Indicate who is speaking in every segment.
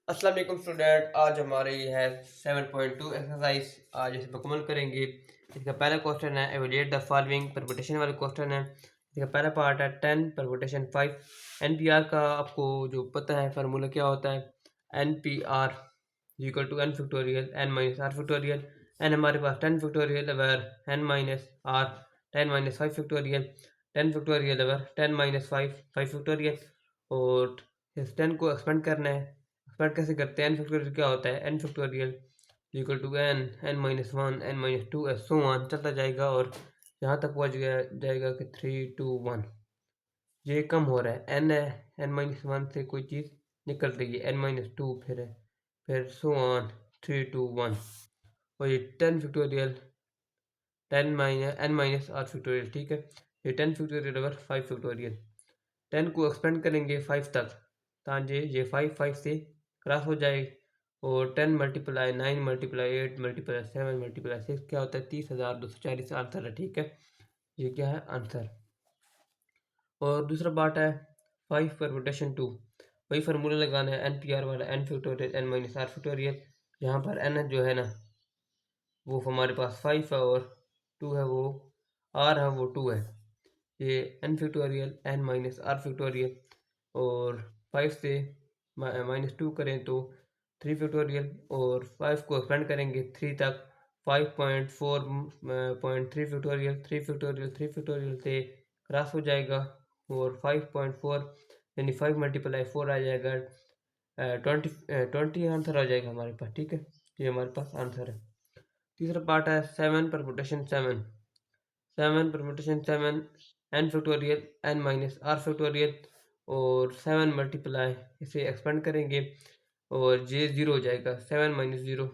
Speaker 1: अस्सलाम वालेकुम स्टूडेंट। आज हमारी है 7.2 एक्सरसाइज। आज इसे मुकम्मल करेंगे। इसका पहला क्वेश्चन है एवेल्यूएट द फॉलोइंग। परमुटेशन वाला क्वेश्चन है। इसका पहला पार्ट है 10 परमुटेशन 5। एनपीआर का आपको जो पता है फार्मूला क्या होता है। NPR equal to N factorial N minus R factorial. N हमारे पास 10 factorial over N minus R 10 minus 5 factorial. 10 factorial over 10 minus 5 5 factorial. और इस 10 को एक्सपेंड करना है। एक्सपेंड कैसे करते हैं। एन फैक्टोरियल क्या होता है। N factorial equal to N N minus one N minus two एस सो वन चलता जाएगा और यहाँ तक पहुँच गया जाएगा कि 3 2 1। ये कम हो रहा है। एन है एन माइनस वन से कोई चीज़ निकल रही है। एन माइनस टू फिर सो ऑन 3 2 1। और ये 10 factorial 10 minus N minus R factorial ठीक है। ये 10 फैक्टोरियल ओवर 5 फैक्टोरियल। 10 को एक्सपेंड करेंगे 5 तक ताकि ये 5 5 से क्रॉस हो जाए। और 10 मल्टीप्लाई 9 मल्टीप्लाई 8 मल्टीप्लाई 7 मल्टीप्लाई 6 क्या होता है 30,240 आंसर है ठीक है। ये क्या है आंसर। और दूसरा पार्ट है 5 परमुटेशन 2। वही फार्मूला लगाना है एन पी आर वाला N factorial N minus R factorial. यहाँ पर एन जो है ना वो हमारे पास 5 है और 2 है वो आर है वो 2 है। ये N factorial N minus R factorial और 5 से -2 करें तो 3 फैक्टोरियल और 5 को एक्सपेंड करेंगे 3 तक 5.4.3 फैक्टोरियल 3 फैक्टोरियल से क्रॉस हो जाएगा। और 5.4 यानी 5 मल्टीप्लाई 4 आ जाएगा 20 आंसर आ जाएगा हमारे पास ठीक है। ये हमारे पास आंसर है। तीसरा पार्ट है 7 permutation 7। 7 permutation 7 N factorial N minus R factorial और 7 मल्टीप्लाई इसे एक्सपेंड करेंगे और ये ज़ीरो हो जाएगा 7 माइनस ज़ीरो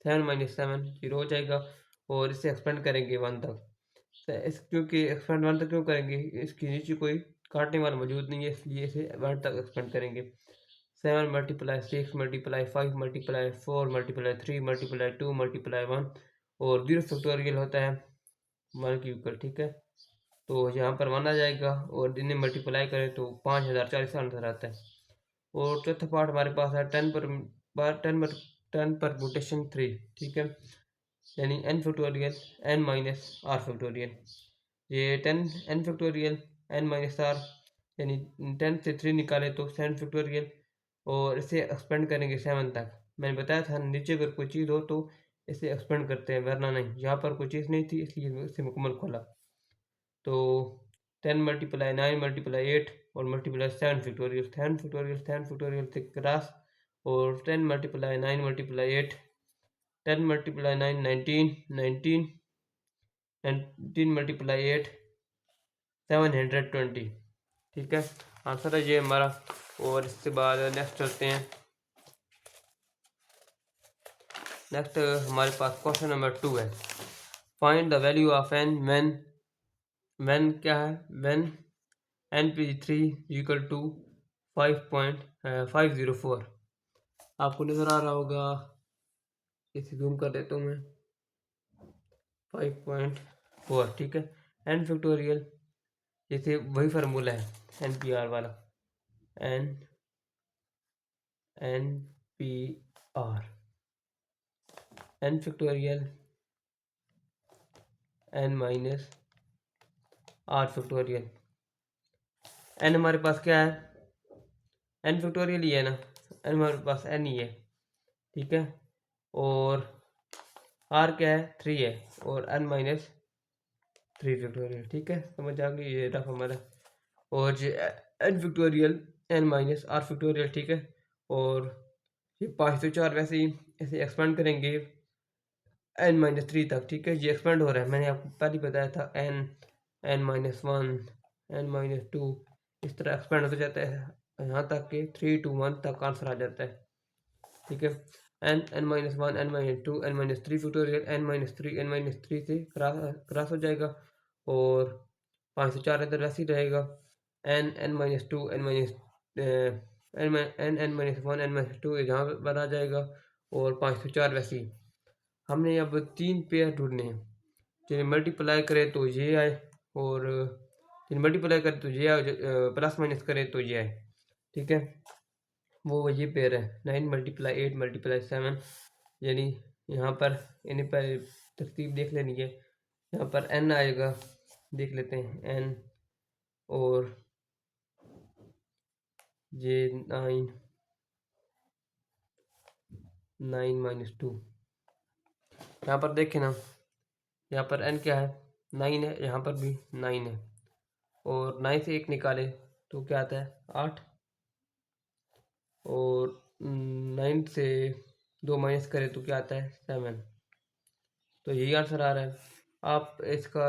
Speaker 1: 7 माइनस 7 ज़ीरो हो जाएगा। और इसे एक्सपेंड करेंगे 1 तक। इस क्योंकि एक्सपेंड 1 तक क्यों करेंगे इसके नीचे कोई काटने वाला मौजूद नहीं है इसलिए इसे 1 तक एक्सपेंड करेंगे। 7 multiply 6 multiply 5 multiply 4 multiply 3 multiply 2 multiply 1 और 0 फैक्टोरियल होता है 1 के ऊपर ठीक है। तो यहाँ पर 1 आ जाएगा और इन्हें मल्टीप्लाई करें तो 5040 आंसर आता है। और चौथा पार्ट हमारे पास है 10 परमुटेशन 3 ठीक है। यानी N factorial N minus R factorial. ये 10 N factorial N minus R यानी 10 से 3 निकाले तो 7 फैक्टोरियल और इसे एक्सपेंड करेंगे 7 तक। मैंने बताया था नीचे अगर कोई चीज़ हो तो इसे एक्सपेंड करते हैं वरना नहीं। यहाँ पर कोई चीज़ नहीं थी इसलिए इसे मुकम्मल खोला। तो 10 मल्टीप्लाई 9 मल्टीप्लाई 8 और मल्टीप्लाई 7 फैक्टोरियल 10 फैक्टोरियल से क्रॉस। और 10 मल्टीप्लाई 9 मल्टीप्लाई 8 10 मल्टीप्लाई 9 19 19 19 मल्टीप्लाई 8 720 ठीक है। आंसर है ये हमारा। और इसके बाद नेक्स्ट चलते हैं। नेक्स्ट हमारे पास क्वेश्चन नंबर 2 है। Find the value of N when क्या है when N P 3 equal to 5.504। आपको नज़र आ रहा होगा इसे जूम कर देता हूँ मैं 5.4 ठीक है। एन फैक्टोरियल जैसे वही फार्मूला है एन पी आर वाला N N P R N factorial N minus R factorial. N हमारे पास क्या है एन फैक्टोरियल ही है ना। एन हमारे पास एन ही है ठीक है। और आर क्या है 3 है और एन माइनस 3 फैक्टोरियल ठीक है। समझ आ गई ये रफ हमारा। और ये N factorial N minus R factorial ठीक है। और ये 504 वैसे ही इसे एक्सपेंड करेंगे एन माइनस 3 तक ठीक है। ये एक्सपेंड हो रहा है मैंने आपको पहले बताया था N N minus 1 N minus 2 इस तरह एक्सपेंड होता जाता है यहाँ तक कि 3 to 1 तक आंसर आ जाता है ठीक है। N N minus 1 N minus 2 N minus 3 factorial N minus 3 से क्रॉस हो जाएगा। और 504 इधर वैसे ही रहेगा। N N minus 2 N minus N N minus 1 N minus 2 यहाँ पर आ जाएगा। और 504 वैसे ही। हमने अब 3 पेयर ढूंढने हैं जिन्हें मल्टीप्लाई करें तो ये आए और जिन्हें मल्टीप्लाई करें तो ये आए प्लस माइनस करें तो ये आए ठीक है। वो ये पेयर है 9 × 8 × 7, यानी यहाँ पर इन्हीं पर तरतीब देख लेनी है। यहाँ पर n आएगा, देख लेते हैं n, और ये 9 - 2। यहाँ पर देखें ना, यहाँ पर n क्या है, 9 है, यहाँ पर भी 9 है, और 9 से 1 निकाले तो क्या आता है 8, और 9 से 2 माइनस करें तो क्या आता है 7। तो यही आंसर आ रहा है। आप इसका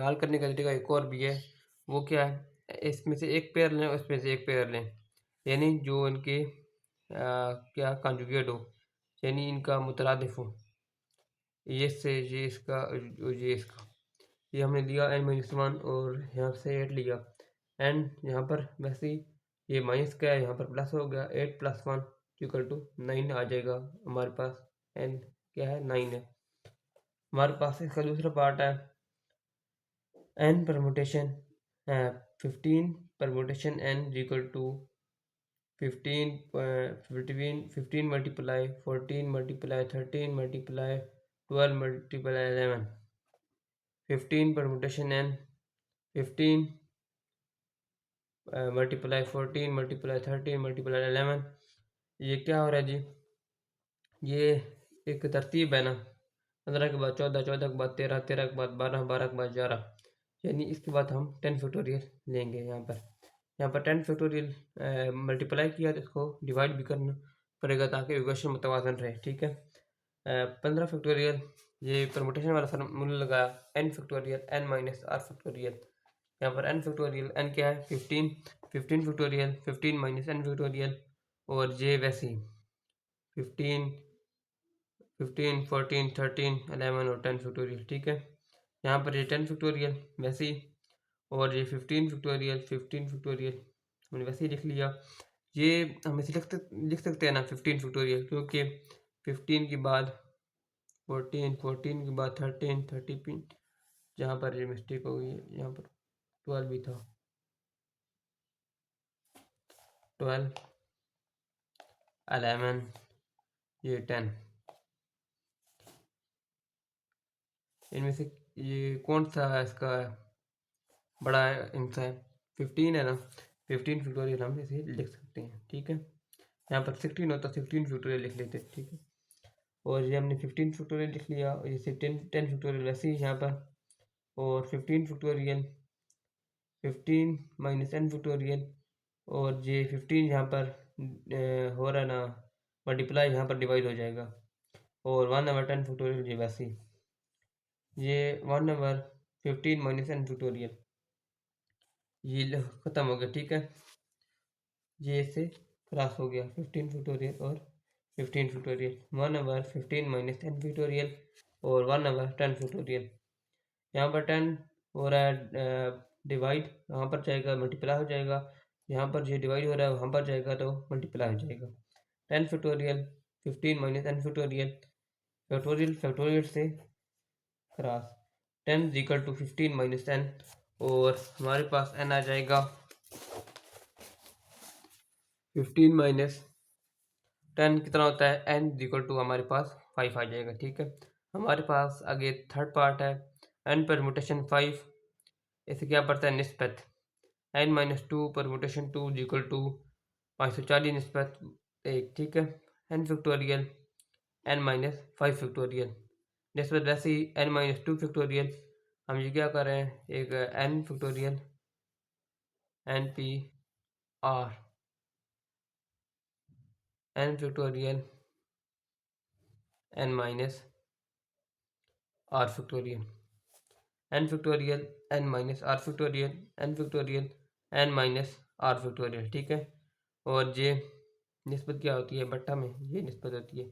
Speaker 1: हल करने का तरीका एक और भी है, वो क्या है, इसमें से एक पेयर लें और इसमें से एक पेयर लें, यानी जो इनके क्या कॉन्जुगेट हो, यानी इनका मुतरादिफ हो, ये से ये इसका ये इसका, ये हमने लिया n-1 और यहाँ से 8 लिया, एंड यहाँ पर वैसे ही ये माइनस का है, यहाँ पर प्लस हो गया, 8 + 1 = 9 आ जाएगा। हमारे पास n क्या है 9 है। हमारे पास इसका दूसरा पार्ट है n permutation 15 permutation n = 15 15 × 14 × 13 × 12 × 11, 15 permutation n, 15 × 14 × 13 × 11। ये क्या हो रहा है जी, ये एक तरतीब है ना, 15 के बाद 14, 14 के बाद 13, 13 के बाद 12, 12 के बाद 11, यानी इसके बाद हम 10 फैक्टोरियल लेंगे। यहाँ पर 10 फैक्टोरियल मल्टीप्लाई किया तो इसको डिवाइड भी करना पड़ेगा ताकि इक्वेशन मुतवाज़न रहे, ठीक है। 15 फैक्टोरियल, ये परमुटेशन वाला फार्मूला लगाया, n factorial n - r factorial. यहाँ पर n फैक्टोरियल, n क्या है 15, 15 फैक्टोरियल 15 - n फैक्टोरियल, और ये वैसे ही 15, 15, 14, 13, 11 और 10 फैक्टोरियल, ठीक है। यहाँ पर ये 10 फैक्टोरियल वैसे ही, और ये 15 फैक्टोरियल 15 फैक्टोरियल हमने वैसे ही लिख लिया। ये हम इसे लिख सकते हैं ना 15 फैक्टोरियल, क्योंकि 15 के बाद 14, 14 के बाद 13, 13, जहाँ पर ये मिस्टेक हो गई है, यहाँ पर 12 भी था, 12, 11, ये 10। इनमें से ये कौन सा इसका बड़ा हिस्सा है, 15 है ना, 15 फैक्टोरियल हम इसे लिख सकते हैं, ठीक है। यहाँ पर 16 होता 16 फैक्टोरियल लिख लेते, ठीक है। और ये हमने 15 फैक्टोरियल लिख लिया, और जैसे 10 फैक्टोरियल वैसे ही यहाँ पर, और 15 फैक्टोरियल 15 - n फैक्टोरियल, और ये 15 यहाँ पर हो रहा है ना मल्टीप्लाई, यहाँ पर डिवाइड हो जाएगा, और 1/10 फैक्टोरियल ये वैसे ही, ये 1/15 - n फैक्टोरियल ये ख़त्म हो गया, ठीक है। ये से क्रॉस हो गया 15 फैक्टोरियल और 15 फैक्टोरियल, 1/15 - n फैक्टोरियल और 1/10 फैक्टोरियल। यहाँ पर 10 हो रहा है डिवाइड, यहाँ पर जाएगा मल्टीप्लाई हो जाएगा, यहाँ पर ये डिवाइड हो रहा है वहाँ पर जाएगा तो मल्टीप्लाई हो जाएगा। 10 फैक्टोरियल 15 - n फैक्टोरियल, फैक्टोरियल से क्रॉस, 10 = 15 - n, और हमारे पास n आ जाएगा 15 - 10 कितना होता है, n = हमारे पास 5 आ जाएगा, ठीक है। हमारे पास आगे थर्ड पार्ट है n परमुटेशन 5, इसे क्या पड़ता है निस्बत, n - 2 परमुटेशन 2 = 540 निस्बत 1, ठीक है। n फैक्टोरियल n - 5 फैक्टोरियल निस्बत वैसे ही n - 2 फैक्टोरियल, हम ये क्या कर रहे हैं, एक n factorial NPR, n factorial n - r factorial, n factorial n - r factorial, n factorial n - r factorial, ठीक है। और ये निस्बत क्या होती है, बट्टा में ये निस्बत होती है,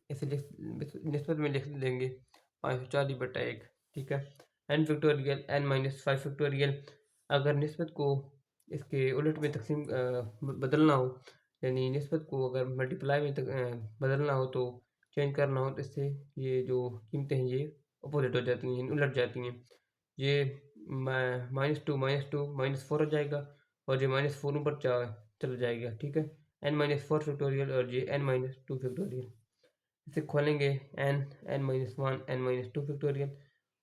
Speaker 1: इसे निस्बत में लिख लेंगे 540/1, ठीक है। n फैक्टोरियल n - 5 फैक्टोरियल, अगर निस्बत को इसके उलट में तकसीम बदलना हो, यानी निस्बत को अगर मल्टीप्लाई में बदलना हो, तो चेंज करना हो, तो इससे ये जो कीमतें हैं ये अपोजिट हो जाती हैं, उलट जाती हैं। ये -2 - 2 -4 हो जाएगा, और ये -4 ऊपर चला जाएगा, ठीक है। एन माइनस 4 फैक्टोरियल और ये एन माइनस 2 फैक्टोरियल। इसे खोलेंगे N minus 1 N minus 2 factorial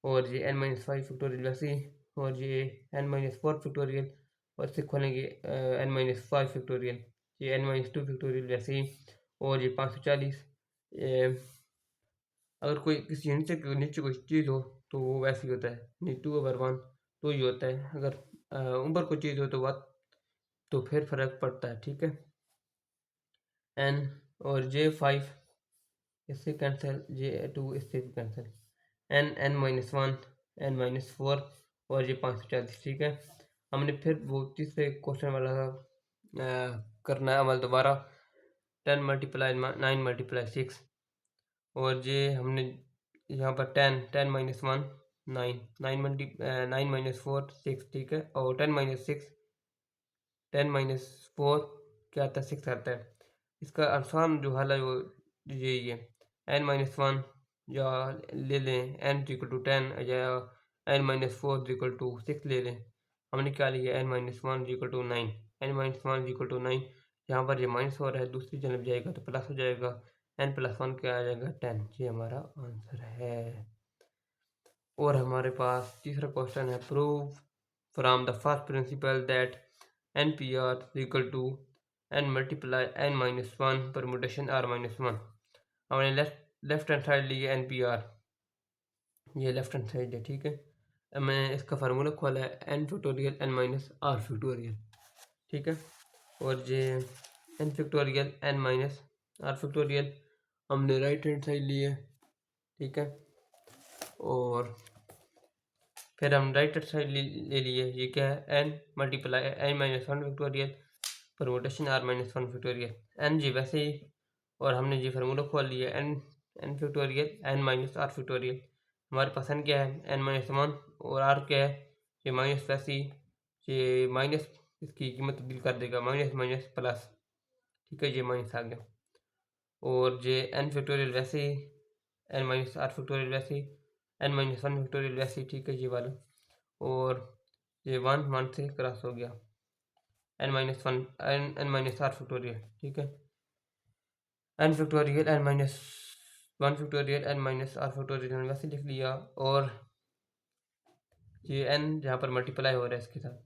Speaker 1: और ये एन माइनस 5 फैक्टोरियल वैसे ही, और ये एन माइनस 4 फैक्टोरियल और इसे खोलेंगे एन माइनस 5 फैक्टोरियल, ये एन माइनस 2 फैक्टोरियल वैसे ही, और ये 540। अगर कोई किसी यूनिट से नीचे कोई चीज़ हो तो वो वैसे ही होता है, नहीं 2/1 तो ही होता है। अगर ऊपर कोई चीज़ हो तो बात तो फिर फ़र्क पड़ता है, ठीक है। एन और J5 इससे कैंसिल, J2 इससे भी cancel, N minus 1 N minus 4 और ये 540, ठीक है। हमने फिर वो तीसरे क्वेश्चन वाला करना है अमल दोबारा, 10 मल्टीप्लाई 9 मल्टीप्लाई 6, और ये हमने यहाँ पर 10 माइनस 1 9 माइनस 4 6, ठीक है। और 10 माइनस 6 10 माइनस 4 क्या आता है, 6 आता है। इसका आसान जो हल है वो यही है, एन माइनस 1 या ले लें एन इक्वल टू 10 या एन माइनस 4 इक्वल टू 6 ले लें। हमने क्या लिया, N minus 1 equal to 9, N minus 1 equal to 9। यहाँ पर ये माइनस हो रहा है, दूसरी तरफ जाएगा तो प्लस हो जाएगा, एन प्लस 1 क्या आ जाएगा 10, ये हमारा आंसर है। और हमारे पास तीसरा क्वेश्चन है, prove from the first principle that N P R equal to N multiply N minus 1 permutation R minus 1। हमने लेफ्ट हैंड साइड ली है एन पी आर, ये लेफ्ट हैंड साइड है, ठीक है। अब मैंने इसका फार्मूला खोला है N factorial N minus R factorial, ठीक है। और ये N factorial N minus R factorial हमने राइट हैंड साइड ली है, ठीक है। और फिर हम राइट हैंड साइड ले लिए, ये क्या है, N multiply N minus 1 factorial permutation R minus 1 factorial, N जी वैसे ही। और हमने जी फार्मूला खोल लिया N factorial N minus R factorial. हमारे पास एन क्या है, एन माइनस 1, और आर क्या है, ये माइनस वैसे ही, ये माइनस इसकी कीमत तब्दील कर देगा, माइनस माइनस प्लस, ठीक है, ये माइनस आ गया। और ये एन फैक्टोरियल वैसे ही, एन माइनस आर फैक्टोरियल वैसे ही, एन माइनस 1 फैक्टोरियल वैसे ही, ठीक है, ये वाला। और ये 1 से क्रॉस हो गया, N minus 1 N minus R factorial, ठीक है। N factorial N minus 1 factorial N minus R factorial वैसे लिख लिया। और ये एन जहाँ पर मल्टीप्लाई हो रहा है इसके साथ,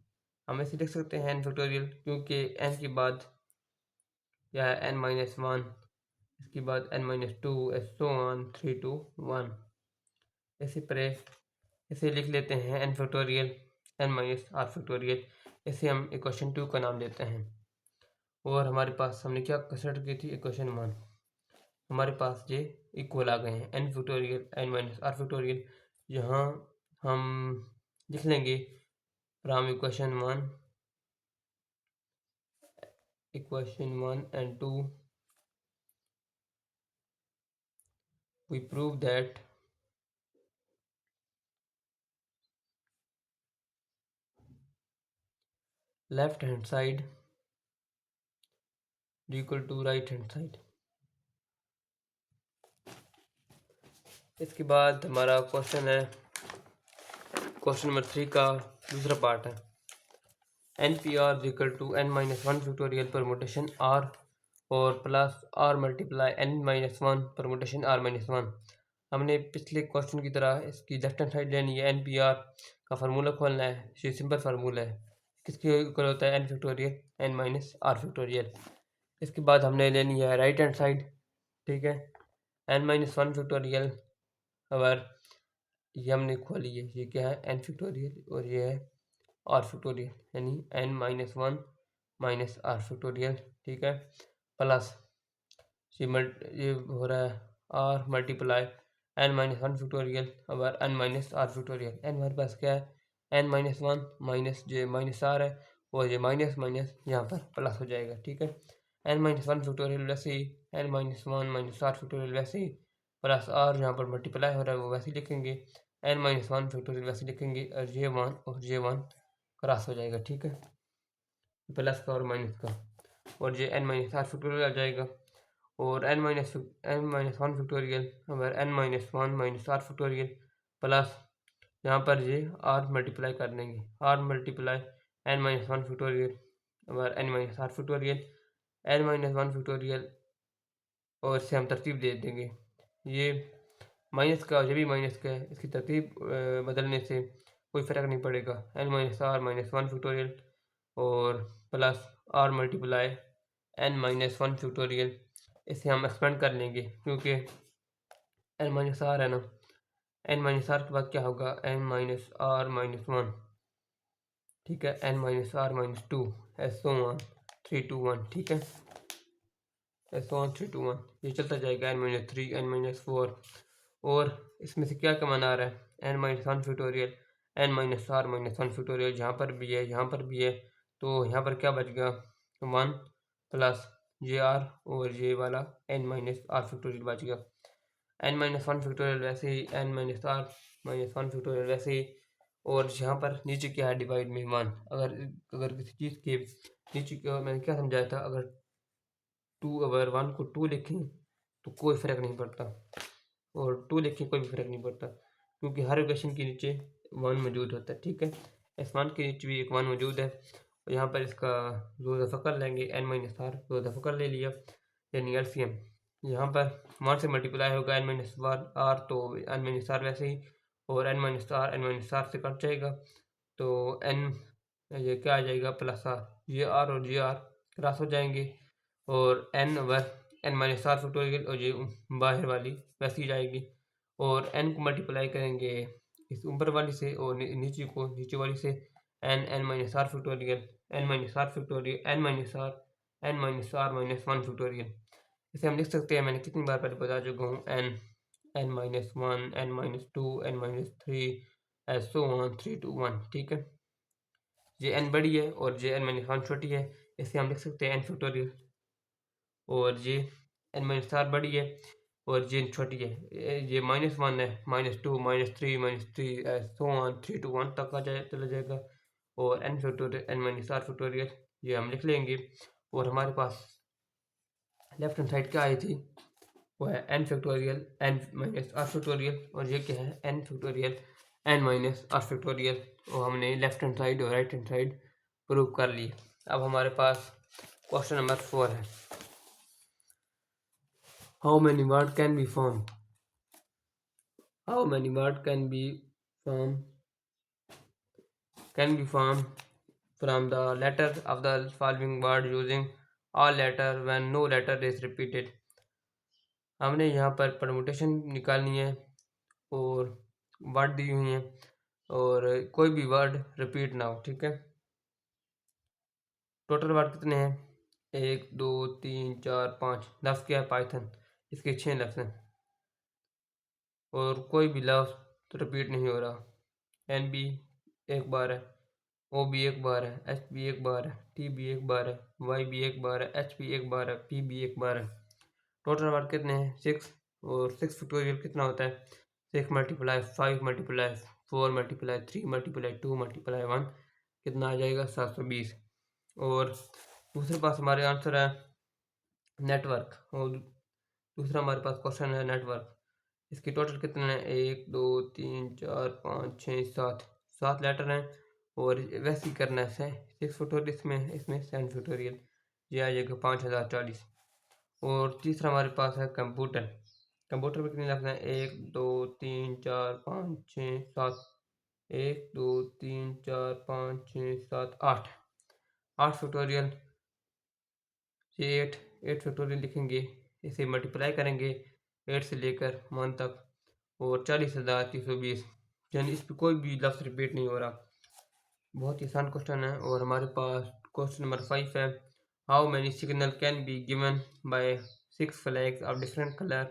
Speaker 1: हम ऐसे लिख सकते हैं एन फैक्टोरियल, क्योंकि एन के बाद क्या है एन माइनस 1, इसके बाद N minus 2, so on 3 to 1। इसी तरह इसे लिख लेते हैं N factorial N minus R factorial, इसे हम इक्वेशन 2 का नाम देते हैं। और हमारे पास हमने क्या कंसिडर की थी, इक्वेशन 1, हमारे पास ये इक्वल आ गए हैं N factorial N minus R factorial. यहाँ हम लिख लेंगे from equation 1 and 2 we prove that left hand side equal to right hand side। इसके बाद हमारा क्वेश्चन है, क्वेश्चन नंबर 3 का दूसरा पार्ट है, N P R equal to N minus 1 factorial permutation R और plus R multiply N minus 1 permutation R minus 1। हमने पिछले क्वेश्चन की तरह इसकी लेफ्ट हैंड साइड लेनी है, एन पी आर का फार्मूला खोलना है, ये सिंपल फार्मूला है, किसके इक्वल होता है N factorial N minus R factorial. इसके बाद हमने लेनी है राइट हैंड साइड, ठीक है, एन माइनस 1 फैक्टोरियल, और ये हमने खोली है, ये क्या है एन फैक्टोरियल और ये है आर फैक्टोरियल, यानी N minus 1 minus R factorial, ठीक है, प्लस ये हो रहा है R multiply N minus 1 factorial और N minus R factorial. N हमारे पास क्या है, N minus 1 minus J minus R है, और ये माइनस माइनस यहाँ पर प्लस हो जाएगा, ठीक है। एन माइनस 1 फैक्टोरियल वैसे ही, N minus 1 minus R factorial वैसे ही, प्लस आर यहाँ पर मल्टीप्लाई हो रहा है वो वैसे ही लिखेंगे, एन माइनस 1 फैक्टोरियल वैसे लिखेंगे, और J1 क्रॉस हो जाएगा, ठीक है, प्लस का और माइनस का, और ये एन माइनस आर फैक्टोरियल आ जाएगा। और एन माइनस 1 फैक्टोरियल और N minus 1 minus R factorial, plus यहाँ पर ये आर मल्टीप्लाई कर देंगे, R multiply N minus 1 factorial और N minus R factorial, n-1 factorial और इससे हम तरतीब दे देंगे। ये माइनस का और ये भी माइनस का है, इसकी तरतीब बदलने से कोई फ़र्क नहीं पड़ेगा। n-r-1 फैक्टोरियल और plus r multiply n-1 factorial, इसे हम एक्सपेंड कर लेंगे क्योंकि n-r है ना, n-r के बाद क्या होगा n-r-1, ठीक है, n-r-2 so on 3 2 1, ठीक है, so on 3 2 1 ये चलता जाएगा n-3 n-4 और इसमें से क्या कमाना आ रहा है n-1 फैक्टोरियल n-r-1 फैक्टोरियल, जहाँ पर भी है यहाँ पर भी है, तो यहाँ पर क्या बच गया 1 प्लस जे आर और ये वाला n-r फैक्टोरियल बच गया। n-1 फैक्टोरियल वैसे ही n-r-1 फैक्टोरियल वैसे ही, और यहाँ पर नीचे क्या है डिवाइड में 1। अगर अगर किसी चीज़ के नीचे की ओर मैंने क्या समझाया था, अगर 2 अगर 1 को 2 लिखें तो कोई फ़र्क नहीं पड़ता, और 2 लिखें कोई भी फ़र्क नहीं पड़ता क्योंकि हर इक्वेशन के नीचे 1 मौजूद होता है, ठीक है। S1 के नीचे भी एक 1 मौजूद है और यहाँ पर इसका दो दफ़ा कर लेंगे n-r, दो दफ़ा कर ले लिया, यानी एलसीएम यहाँ पर 1 से मल्टीप्लाई होगा n-r तो n-r वैसे ही, और n-r से कट जाएगा तो n ये क्या आ जाएगा प्लस r, ये r और ये r क्रॉस हो जाएंगे और n ओवर n-r फैक्टोरियल और ये बाहर वाली वैसे ही जाएगी, और n को मल्टीप्लाई करेंगे इस ऊपर वाली से और नीचे को नीचे वाली से n-r फैक्टोरियल n-r-1 फैक्टोरियल। इसे हम लिख सकते हैं, मैंने कितनी बार पहले बता चुका हूँ, n-1 n-2 n-3 so on 3 2 1, ठीक है। ये n बड़ी है और ये n-1 छोटी है, इसे हम लिख सकते हैं n फैक्टोरियल, और ये n-r बड़ी है और ये छोटी है, ये -1 है, -2 -3 so on 3 2 1 तक चला जाएगा, और n फैक्टोरियल n-r फैक्टोरियल ये हम लिख लेंगे, और हमारे पास लेफ्ट हैंड साइड क्या आई थी, वो है n फैक्टोरियल n-r फैक्टोरियल, और ये क्या है n फैक्टोरियल n-r फैक्टोरियल, और हमने लेफ्ट हैंड साइड और राइट हैंड साइड प्रूव कर ली। अब हमारे पास क्वेश्चन नंबर 4 है, how many word can be form, how many word can be from the letter of the following word using all letter when no letter is repeated। हमने यहाँ पर permutation निकालनी है और वर्ड दी हुई हैं और कोई भी वर्ड रिपीट ना हो, ठीक है। टोटल वर्ड कितने हैं 1 2 3 4 5, लफ्ज़ क्या है पाइथन, इसके 6 लफ्ज़ हैं और कोई भी लफ्ज़ रिपीट नहीं हो रहा। एन भी एक बार है, ओ भी एक बार है, एच भी एक बार है, टी भी एक बार है, वाई भी एक बार है, एच भी एक बार है, पी भी एक बार है। टोटल वर्ड कितने हैं 6, और 6 फैक्टोरियल कितना होता है 6 multiply 5 multiply 4 multiply 3 multiply 2 multiply 1 कितना आ जाएगा 720। और दूसरे पास हमारे आंसर है नेटवर्क, और दूसरा हमारे पास क्वेश्चन है नेटवर्क। इसकी टोटल कितने हैं 1 2 3 4 5 6 7, 7 लेटर हैं, और वैसे ही करना है 6 फैक्टोरियल इसमें 7 फैक्टोरियल, ये आ जाएगा 5040। और तीसरा हमारे पास है कंप्यूटर, कंप्यूटर में कितने लफ्ज़ हैं 1 2 3 4 5 6 7, 1 2 3 4 5 6 7 8, 8 फैक्टोरियल, ये 8 फैक्टोरियल लिखेंगे, इसे मल्टीप्लाई करेंगे 8 से लेकर 1 तक, और 40,320, यानी इस पर कोई भी लफ्ज़ रिपीट नहीं हो रहा। बहुत ही आसान क्वेश्चन है। और हमारे पास क्वेश्चन नंबर 5 है, how many signal can be given by 6 flags of different colour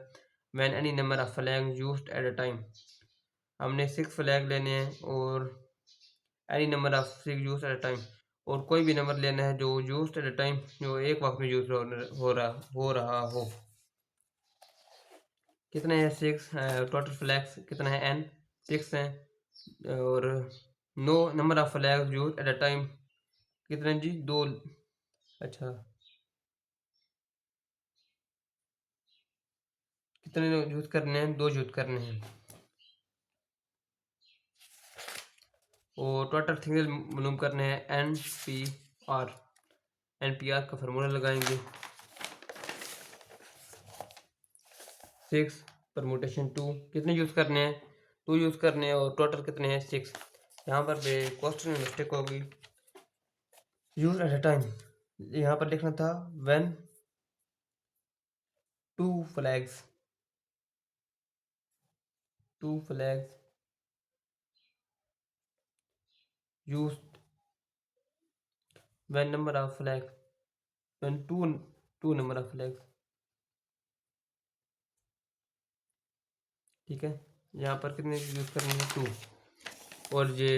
Speaker 1: when any number of flag used at a time. हमने 6 फ्लैग लेने हैं और any number of 6 used at a time, और कोई भी नंबर लेना है जो यूज्ड एट अ टाइम, जो एक वक्त में यूज हो रहा हो। कितने हैं 6, टोटल फ्लैग्स कितना है n 6 हैं, और no number of flags used at a time कितने जी 2, अच्छा कितने यूज करने हैं 2 यूज करने हैं, और टोटल सिग्नल मालूम करने हैं NPR, NPR का फार्मूला लगाएंगे 6 परमुटेशन 2 कितने यूज़ करने हैं, 2 यूज़ करने हैं और टोटल कितने हैं 6। यहाँ पर क्वेश्चन में मिस्टेक होगी, यूज एट अ टाइम यहाँ पर लिखना था when 2 flags used when number of flags when two number of flags। ठीक है, यहाँ पर कितने यूज करेंगे 2 और ये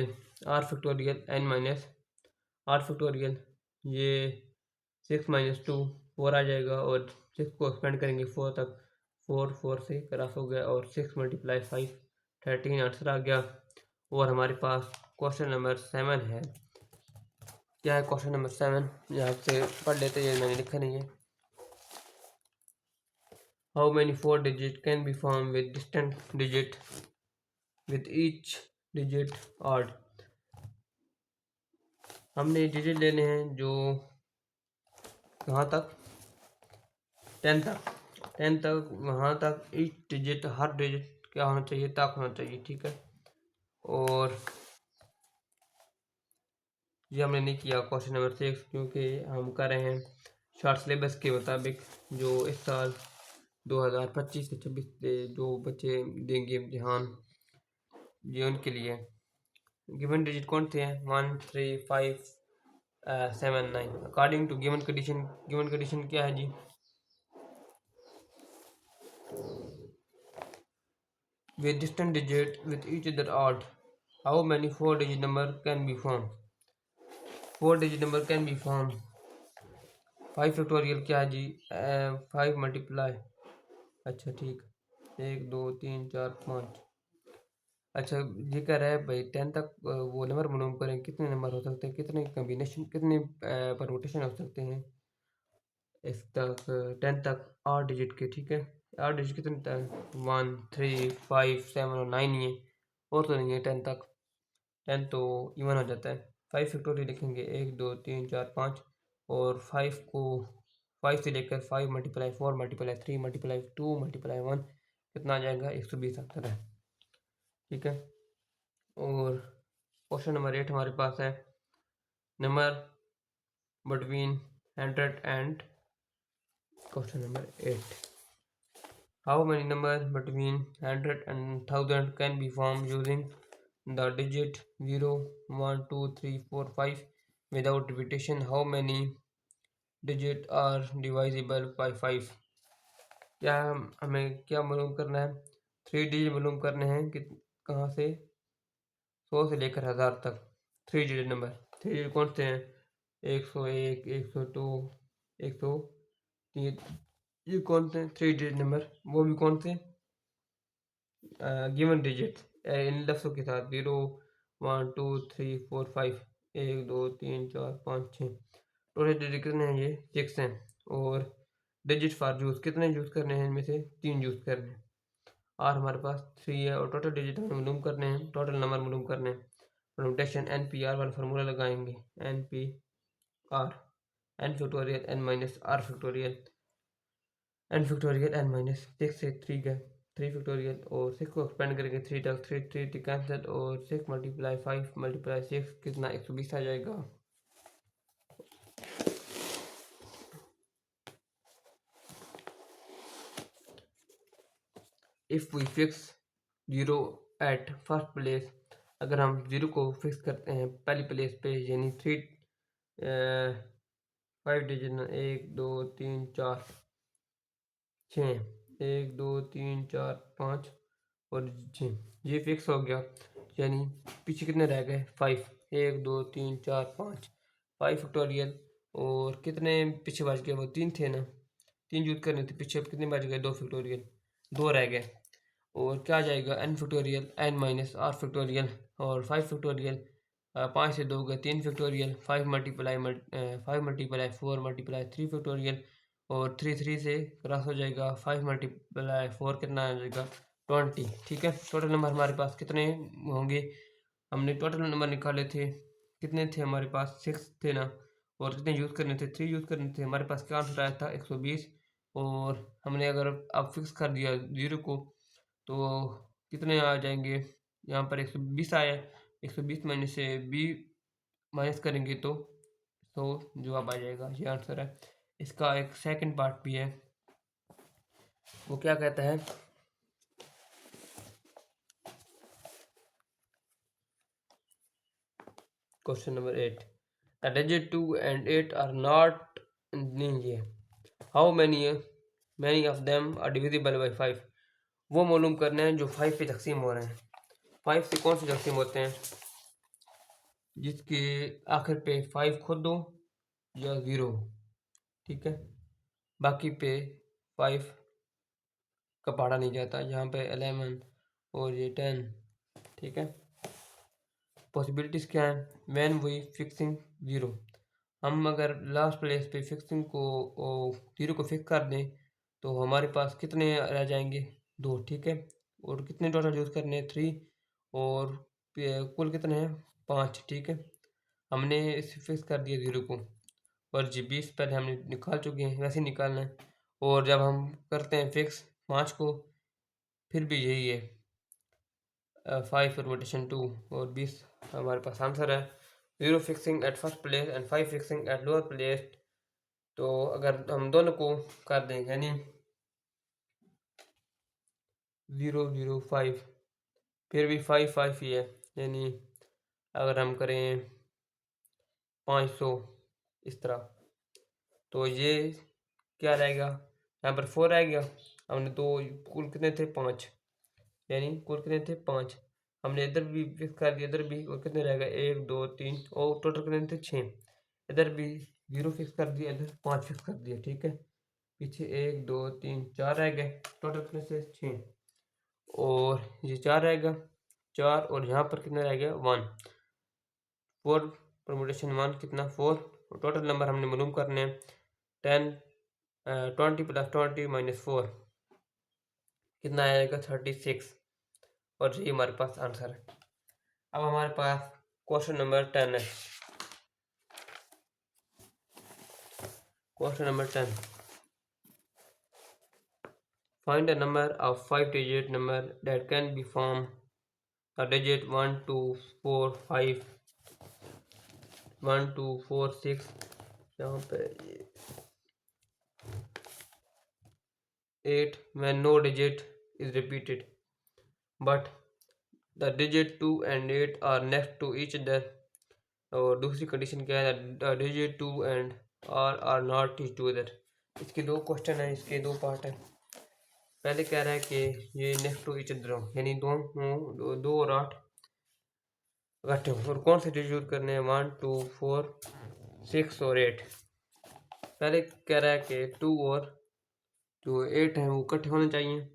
Speaker 1: R factorial n minus R factorial ये 6 माइनस 2 4 आ जाएगा और 6 को एक्सपेंड करेंगे 4 तक, 4 से क्रॉस हो गया और 6 मल्टीप्लाई 5 13 आंसर आ गया। और हमारे पास क्वेश्चन नंबर 7 है। क्या है क्वेश्चन नंबर 7, यहाँ से पढ़ लेते हैं, मैंने लिखा नहीं है। How many 4 digit can be form with distant digit with each digit odd. हमने डिजिट लेने हैं जो कहाँ तक 10 तक वहाँ तक ईच डिजिट हर डिजिट क्या होना चाहिए तक होना चाहिए। ठीक है, और ये हमने नहीं किया क्वेश्चन नंबर 6 क्योंकि हम कर रहे हैं शॉर्ट सिलेबस के मुताबिक जो इस साल 2025 से 26 से जो बच्चे देंगे इम्तिहान ये उनके लिए। गिवन डिजिट कौन थे हैं 1 3 5 7 9 अकॉर्डिंग टू गिवन कंडीशन क्या है जी, with distant digit with each other odd, how many 4 digit number can be formed? 4 digit number can be formed 5 factorial क्या है जी 5 मल्टीप्लाई, अच्छा ठीक 1 2 3 4 5। अच्छा ये कह रहा है भाई 10 तक वो नंबर मालूम करें कितने नंबर हो सकते हैं, कितने कम्बिनेशन कितने परमुटेशन हो सकते हैं इस तक 10 तक 8 डिजिट के। ठीक है, 8 डिजिट कितने तक 1 3 5 7 और 9 ही है और तो नहीं है 10 तक, 10 तो इवन हो जाता है। 5 फैक्टोरियल लिखेंगे 1 2 3 4 5 और 5 को 5 से लेकर 5 मल्टीप्लाई 4 मल्टीप्लाई 3 मल्टीप्लाई 2 मल्टीप्लाई 1 कितना आ जाएगा 120 आता है। ठीक है, और क्वेश्चन नंबर 8 हमारे पास है number between 100 and question number 8 how many number between 100 and 1000 can be formed using the digit 0 1 2 3 4 5 without repetition? How many digit are divisible by 5? क्या हमें क्या मालूम करना है 3 डिजिट मालूम करने हैं कि कहाँ से 100 से लेकर 1000 तक 3 डिजिट नंबर। 3 डिजिट कौन से हैं 101 102 103 ये कौन से 3 डिजिट नंबर, वो भी कौन से गिवन डिजिट इन लफ्ज़ों के साथ 0 1 2 3 4 5 1 2 3 4 5 6 टोटल डिजिट कितने हैं ये 6 हैं और डिजिट फॉर यूज़ कितने यूज़ करने हैं इनमें से 3 यूज़ करने हैं और हमारे पास 3 है और टोटल डिजिट हमें मालूम करने हैं, टोटल नंबर मालूम करने हैं। परमुटेशन एन पी आर वाला फार्मूला लगाएंगे N P R N factorial N minus R factorial N factorial N minus 6 से 3 गए 3 फैक्टोरियल और 6 को एक्सपेंड करेंगे 3 तक 3 कैंसिल और 6 मल्टीप्लाई 5 मल्टीप्लाई 6 कितना 120 आ जाएगा। If we fix 0 at first place, अगर हम 0 को फिक्स करते हैं पहली प्लेस पे यानी 5 डिजिट 1 2 3 4 6 1 2 3 4 5 और 6 ये फिक्स हो गया यानी पीछे कितने रह गए 5 1 2 3 4 5 5 फैक्टोरियल और कितने पीछे बच गए वो 3 थे ना, 3 यूज करने थे पीछे कितने बच गए 2 फैक्टोरियल 2 रह गए और क्या आ जाएगा N factorial N minus R factorial और 5 फैक्टोरियल 5 से 2 गए 3 फैक्टोरियल 5 मल्टीप्लाई 4 मल्टीप्लाई 3 फैक्टोरियल और 3 से क्रॉस हो जाएगा 5 मल्टीप्लाई 4 कितना आ जाएगा 20। ठीक है, टोटल नंबर हमारे पास कितने होंगे, हमने टोटल नंबर निकाले थे कितने थे हमारे पास 6 थे ना और कितने यूज़ करने थे 3 यूज़ करने थे, हमारे पास क्या आंसर आया था 120 और हमने अगर अब फिक्स कर दिया 0 को तो कितने आ जाएंगे, यहाँ पर 120 आया, 120 माइनस से बी माइनस करेंगे तो जवाब आ जाएगा। ये आंसर है। इसका एक सेकंड पार्ट भी है, वो क्या कहता है, question number 8, a digit 2 and 8 are not ये how many of them are divisible by 5। वो मालूम करने हैं जो 5 पे तकसीम हो रहे हैं। 5 से कौन से तकसीम होते हैं, जिसके आखिर पे 5 खुद हो या 0 हो, ठीक है। बाकी पे 5 का पढ़ा नहीं जाता, यहाँ पे 11 और ये 10, ठीक है। पॉसिबिलिटीज़ क्या है, वैन वी फिक्सिंग 0, हम अगर लास्ट प्लेस पे फिक्सिंग को 0 को फिक्स कर दें तो हमारे पास कितने रह जाएंगे, 2, ठीक है। और कितने टोटल यूज़ करने हैं, 3, और कुल कितने हैं, 5, ठीक है। हमने इसे फिक्स कर दिया 0 को, और जी 20 पहले हमने निकाल चुके हैं, वैसे ही निकालना है। और जब हम करते हैं फिक्स 5 को, फिर भी यही है 5 परमुटेशन 2 और 20 हमारे पास आंसर है। 0 fixing eight first place and 5 fixing at lower place. तो अगर हम दोनों को कर दें यानी 0 0 5, फिर भी 5 5 ही है, यानी अगर हम करें 500 इस तरह, तो ये क्या रहेगा, यहाँ पर 4 रहेगा। हमने तो कुल कितने थे, 5, यानी कुल कितने थे, 5। हमने इधर भी फिक्स कर दिया, इधर भी, और कितने रहेगा, 1 2 3, और टोटल कितने थे, 6। इधर भी 0 फिक्स कर दिया, इधर 5 फिक्स कर दिया, ठीक है। पीछे 1 2 3 4 रह गए, टोटल कितने से, 6, और ये 4 रहेगा, 4, और यहाँ पर कितना रह गया, 1। 4 परमुटेशन 1 कितना, 4। टोटल नंबर हमने मालूम करने हैं, 10 20 + 20 - 4 कितना आएगा, 36, और ये हमारे पास आंसर है। अब हमारे पास क्वेश्चन नंबर 10 है। Question number 10, find a number of 5-digit number that can be formed a digit 1 2 4 5 1 2 4 6, यहाँ पे 8 when no digit is repeated but the digit 2 and 8 are next to each other। और दूसरी condition क्या है, the digit 2 and are not each other। इसके दो question है, इसके दो पार्ट है। पहले कह रहा है कि ये नेक्स्ट टू ईच अदर हो, यानी दो और 8 इकट्ठे हो, और कौन से डिजिट यूज करने हैं, 1 2 4 6 और 8। पहले कह रहा है कि 2 और जो 8 हैं वो इकट्ठे होने चाहिए,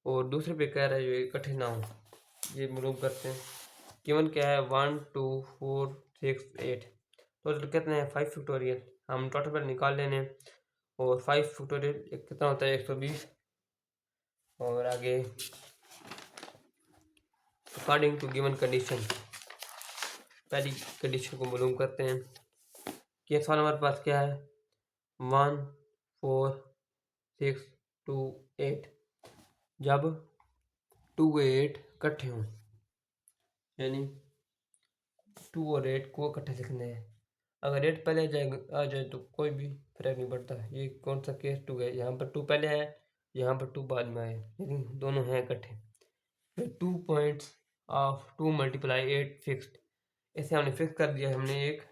Speaker 1: और दूसरे पे कह रहा है जो इकट्ठे ना हो। ये मालूम करते हैं। गिवन क्या है, 1 2 4 6 8, टोटल कितने हैं, 5 फैक्टोरियल। हम टोटल पर निकाल लेने हैं, और 5 फैक्टोरियल कितना होता है, 120। और आगे अकॉर्डिंग टू गिवन कंडीशन, पहली कंडीशन को मालूम करते हैं कि सवाल हमारे पास क्या है, 1 4 6 2 8, जब 2 8 इकट्ठे हों, यानी 2 और 8 को इकट्ठे लिखने हैं। अगर 8 पहले आ जाए तो कोई भी फर्क नहीं पड़ता। ये कौन सा केस 2 है, यहाँ पर 2 पहले है, यहाँ पर 2 बाद में आए, यानी दोनों हैं इकट्ठे। फिर 2 पॉइंट्स ऑफ 2 × 8 फिक्स्ड, इसे हमने फिक्स कर दिया, हमने एक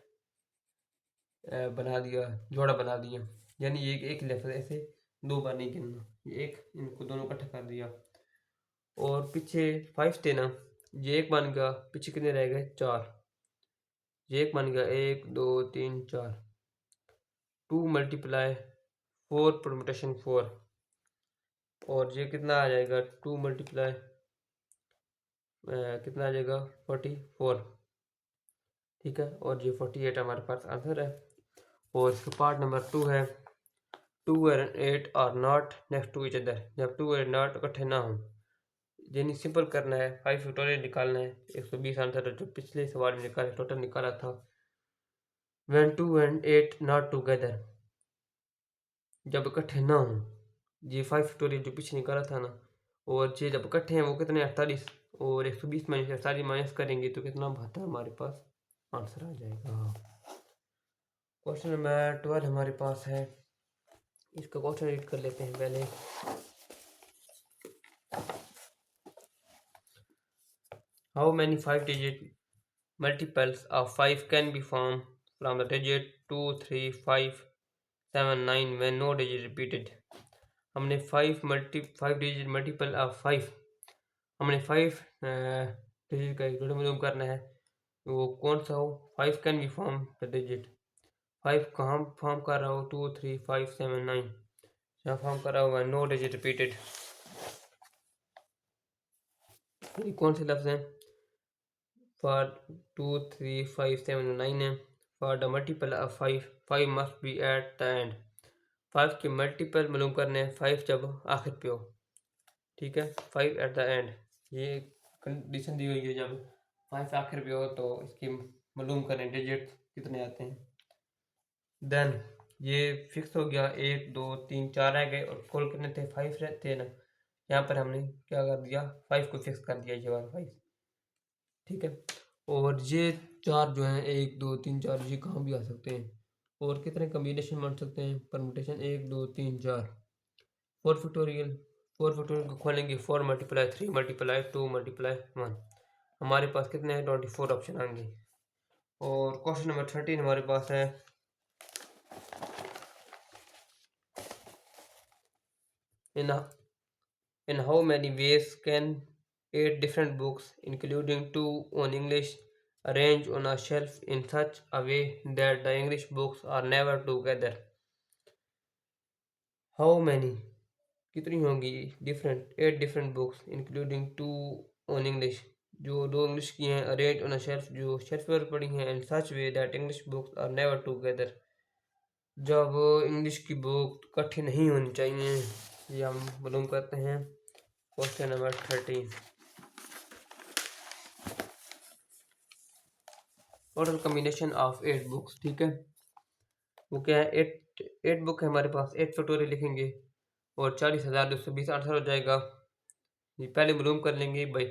Speaker 1: बना दिया, जोड़ा बना दिया, यानी एक लेफ्ट, ऐसे 2 बार नहीं गिनना, एक इनको दोनों इकट्ठा कर दिया। और पीछे 5 थे ना, ये एक बन गया, पीछे कितने रह गए, 4, ये एक बन गया, 1 2 3 4। 2 × 4 परमुटेशन 4, और ये कितना आ जाएगा, 2 × कितना आ जाएगा, 44, ठीक है। और ये 48 हमारे पास आंसर है। और इसका पार्ट नंबर 2 है, 2 और 8 are not next to each other, जब 2 और 8 इकट्ठे ना हों, यानी सिंपल करना है, 5 फैक्टोरियल निकालना है। 120 आंसर जो पिछले सवाल में निकाला, टोटल निकाला था। when 2 and 8 not together, जब इकट्ठे ना हों, ये 5 फैक्टोरियल जो पीछे निकाला था ना, और ये जब इकट्ठे हैं वो कितने 48, और 120 में 48 माइनस करेंगे तो कितना आता है हमारे पास आंसर आ जाएगा। क्वेश्चन नंबर 12 हमारे पास है, इसका क्वेश्चन रीड कर लेते हैं पहले। How many 5 digit multiples of 5 can be formed from the digit 2, 3, 5, 7, 9 when no digit repeated। हमने 5 डिजिट मल्टीपल ऑफ 5, हमने 5 डिजिट का एक जोड़ा मालूम करना है, वो कौन सा हो। 5 can be form the digit, 5 कहाँ फॉर्म कर रहा हो, 2, 3, 5, 7, 9 यहाँ फॉर्म कर रहा होगा नो डिजिट रिपीटेड। कौन से लफ्ज हैं, फॉर 2, 3, 5, 7, 9 है। For the multiple of 5, 5 must be at the end, 5 के मल्टीपल मालूम करने हैं 5 जब आखिर पे हो, ठीक है, 5 एट द एंड, ये कंडीशन दी हुई है। जब 5 आखिर पे हो तो इसकी मालूम करें डिजिट कितने आते हैं। देन ये फिक्स हो गया, 1, 2, 3, 4 रह गए और कुल कितने थे, 5 रहते हैं ना। यहाँ पर हमने क्या कर दिया, 5 को फिक्स कर दिया, ये वाला 5, ठीक है। और ये 4 जो हैं 1, 2, 3, 4 ये कहाँ भी आ सकते हैं, और कितने कम्बिनेशन बन सकते हैं, परमुटेशन 1, 2, 3, 4। 4 फैक्टोरियल, 4 फैक्टोरियल को खोलेंगे, 4 मल्टीप्लाई 3 मल्टीप्लाई 2 मल्टीप्लाई 1, हमारे पास कितने हैं 24 ऑप्शन आएंगे। और क्वेश्चन नंबर 13 हमारे पास है, in how many ways can 8 different books including 2 on English arrange on a shelf in such a way that the English books are never together। how many कितनी होंगी different 8 different books including 2 on English, जो 2 English की हैं, arrange on a shelf जो shelf पर पड़ी हैं, in such way that English books are never together, जब इंग्लिश की बुक इकट्ठी नहीं होनी चाहिए, ये हम मालूम करते हैं। Question number 13, total combination of 8 books, ठीक है, वो क्या है, 8 बुक है हमारे पास, 8 फैक्टोरियल लिखेंगे और 40,220 आंसर हो जाएगा। ये पहले मालूम कर लेंगे भाई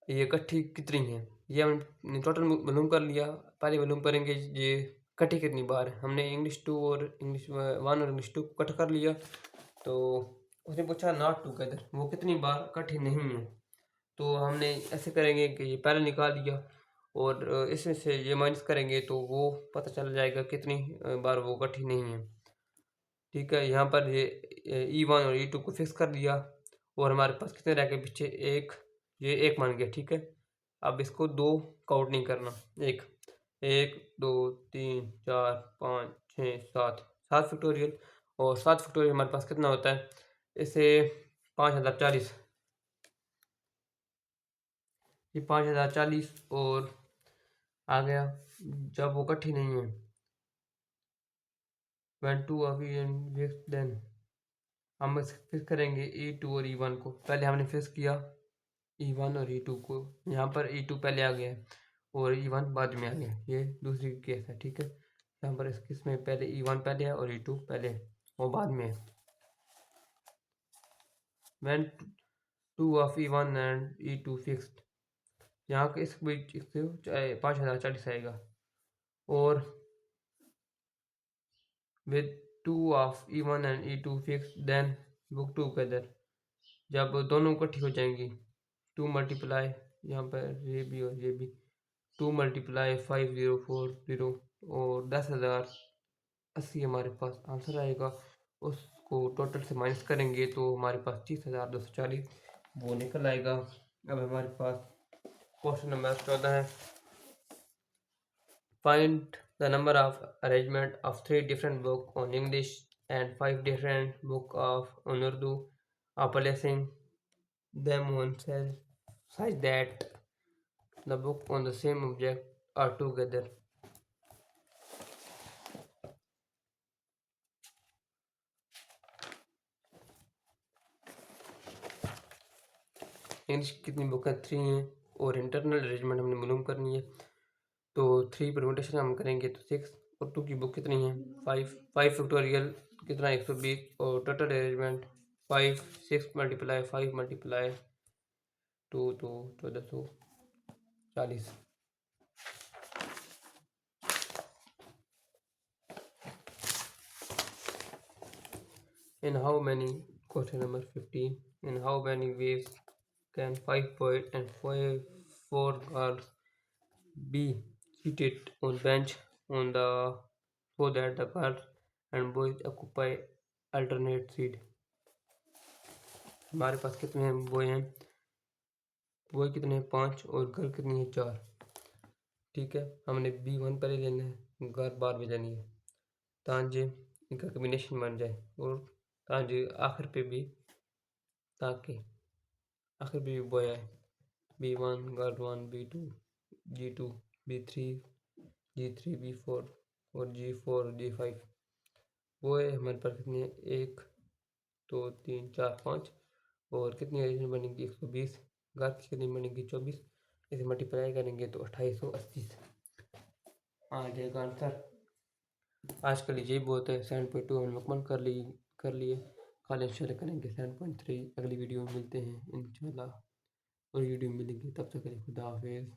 Speaker 1: ये इकट्ठी कितनी है, ये हम टोटल मालूम कर लिया। पहले मालूम करेंगे ये इकट्ठी कितनी बार है, हमने इंग्लिश 2 और इंग्लिश 1 और इंग्लिश 2 को इकट्ठा कर लिया, तो उसने पूछा नॉट टुगेदर, वो कितनी बार इकट्ठी नहीं है, तो हमने ऐसे करेंगे कि ये पहले निकाल लिया और इसमें से ये माइनस करेंगे तो वो पता चल जाएगा कितनी बार वो इकट्ठी नहीं है, ठीक है। यहाँ पर ये E1 और E2 को फिक्स कर दिया और हमारे पास कितने रह गए पीछे, एक, ये एक मान गया, ठीक है। अब इसको 2 काउंट नहीं करना, एक, 1, 2, 3, 4, 5, 6, 7, 7 फैक्टोरियल, और 7 फैक्टोरियल हमारे पास कितना होता है, इसे 5040, ये 5040 और आ गया जब वो इकट्ठी नहीं है। when two of then हम फिक्स करेंगे E2 और E1 को, पहले हमने फिक्स किया E1 और E2 को, यहाँ पर E2 पहले आ गया है और E1 बाद में आ गया, ये दूसरी केस है, ठीक है। यहाँ पर इस केस में पहले E1 पहले है और E2 पहले और बाद में है। when two of E1 and E2 fixed, यहाँ के इस बीच 5040 आएगा, और with two of E1 and E2 fixed then book together, जब दोनों इकट्ठी हो जाएंगी 2 मल्टीप्लाई, यहाँ पर ये भी और ये भी 2 मल्टीप्लाई 5040 और 10,080 हमारे पास आंसर आएगा। उसको टोटल से माइनस करेंगे तो हमारे पास 30,240 वो निकल आएगा। अब हमारे पास क्वेश्चन नंबर 14 है, find the number of arrangement of 3 different book on English and 5 different book of on Urdu are placing them on shelf such that the book on the same object are together। English कितनी book है, 3 हैं, और internal arrangement हमने मालूम करनी है, तो 3 permutation हम करेंगे तो 6, और 2 की बुक कितनी है 5, 5 फैक्टोरियल कितना 120, और टोटल अरेंजमेंट 5 6 मल्टीप्लाई 5 मल्टीप्लाई 2 तो 1440। In how many, question number 15, in how many ways can 5 boys and 4 girls be seated on bench on the so that the girls and boys occupy alternate seat? हमारे पास कितने boy हैं? Boy कितने हैं? 5 और girl कितनी है? 4। ठीक है, हमने B1 पहले लेना है, गर्ल बाद में लेनी है ताकि इनका कम्बिनेशन बन जाए और ताकि आखिर पे भी बॉय आए। B1 girl 1 B2 G2 B3 G3 B4 और G4 G5। बॉय हमारे पास कितनी है? 1 2 3 4 5 और कितनी एडिशन बनेगी? 120। गर्ल की कितनी बनेगी? 24। इसे मल्टीप्लाई करेंगे तो 2880 आ जाएगा आंसर। आज के लिए यही बहुत है। 7.2 हमने मुकम्मल कर लिए। कल इंशाल्लाह करेंगे 7.3। अगली वीडियो में मिलते हैं इंशाल्लाह, और वीडियो में मिलेंगे। तब तक के लिए खुदा हाफिज़।